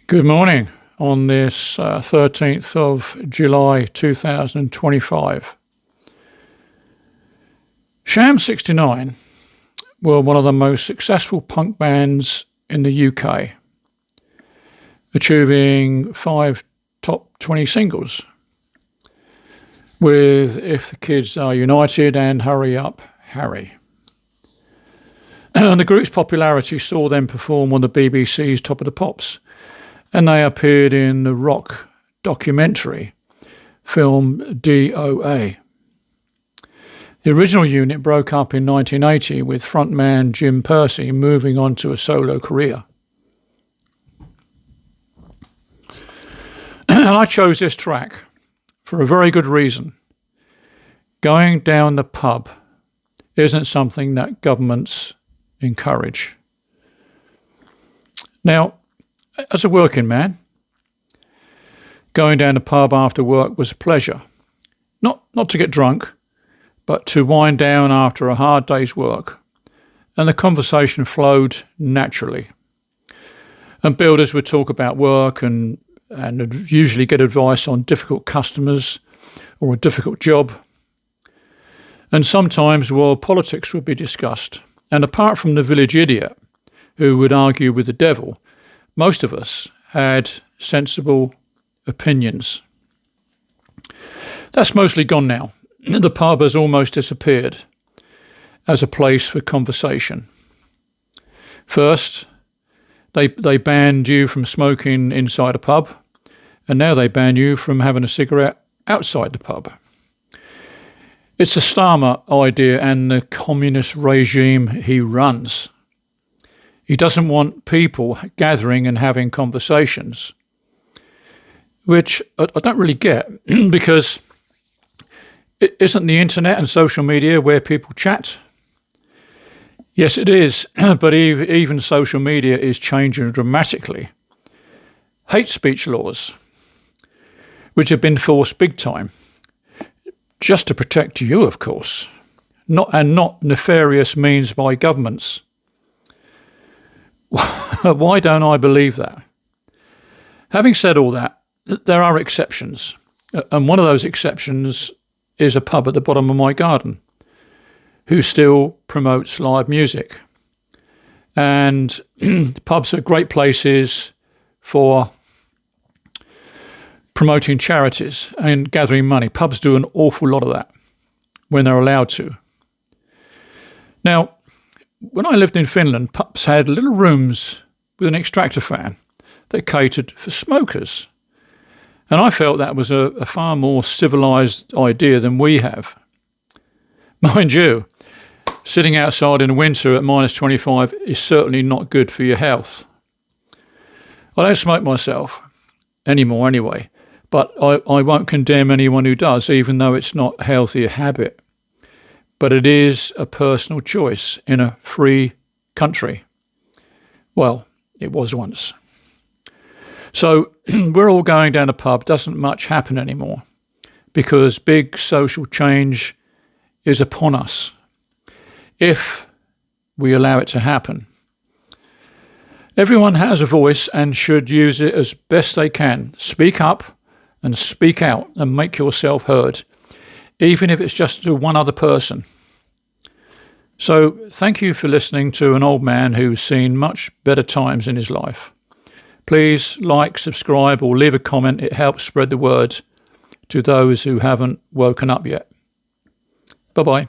Good morning on this 13th of July 2025. Sham 69 were one of the most successful punk bands in the UK, achieving 5 top 20 singles with If the Kids Are United and Hurry Up, Harry. And the group's popularity saw them perform on the BBC's Top of the Pops, and they appeared in the rock documentary film DOA. The original unit broke up in 1980 with frontman Jim Percy moving on to a solo career. And I chose this track for a very good reason. Going down the pub isn't something that governments encourage. Now, as a working man, going down the pub after work was a pleasure. Not to get drunk, but to wind down after a hard day's work. And the conversation flowed naturally. And builders would talk about work and usually get advice on difficult customers or a difficult job. And sometimes world politics would be discussed. And apart from the village idiot who would argue with the devil, most of us had sensible opinions. That's mostly gone now. The pub has almost disappeared as a place for conversation. First, they banned you from smoking inside a pub, and now they ban you from having a cigarette outside the pub. It's a Starmer idea and the communist regime he runs. He doesn't want people gathering and having conversations, which I don't really get, because isn't the internet and social media where people chat? Yes, it is, but even social media is changing dramatically. Hate speech laws, which have been forced big time, just to protect you, of course, not nefarious means by governments. Why don't I believe that? Having said all that, there are exceptions. And one of those exceptions is a pub at the bottom of my garden who still promotes live music. And pubs are great places for promoting charities and gathering money. Pubs do an awful lot of that when they're allowed to. Now, when I lived in Finland, pubs had little rooms with an extractor fan that catered for smokers. And I felt that was a far more civilised idea than we have. Mind you, sitting outside in the winter at minus 25 is certainly not good for your health. I don't smoke myself anymore anyway, but I won't condemn anyone who does, even though it's not a healthy habit. But it is a personal choice in a free country. Well, it was once. So we're all going down a pub. Doesn't much happen anymore because big social change is upon us if we allow it to happen. Everyone has a voice and should use it as best they can. Speak up and speak out and make yourself heard, even if it's just to one other person. So thank you for listening to an old man who's seen much better times in his life. Please like, subscribe, or leave a comment. It helps spread the word to those who haven't woken up yet. Bye-bye.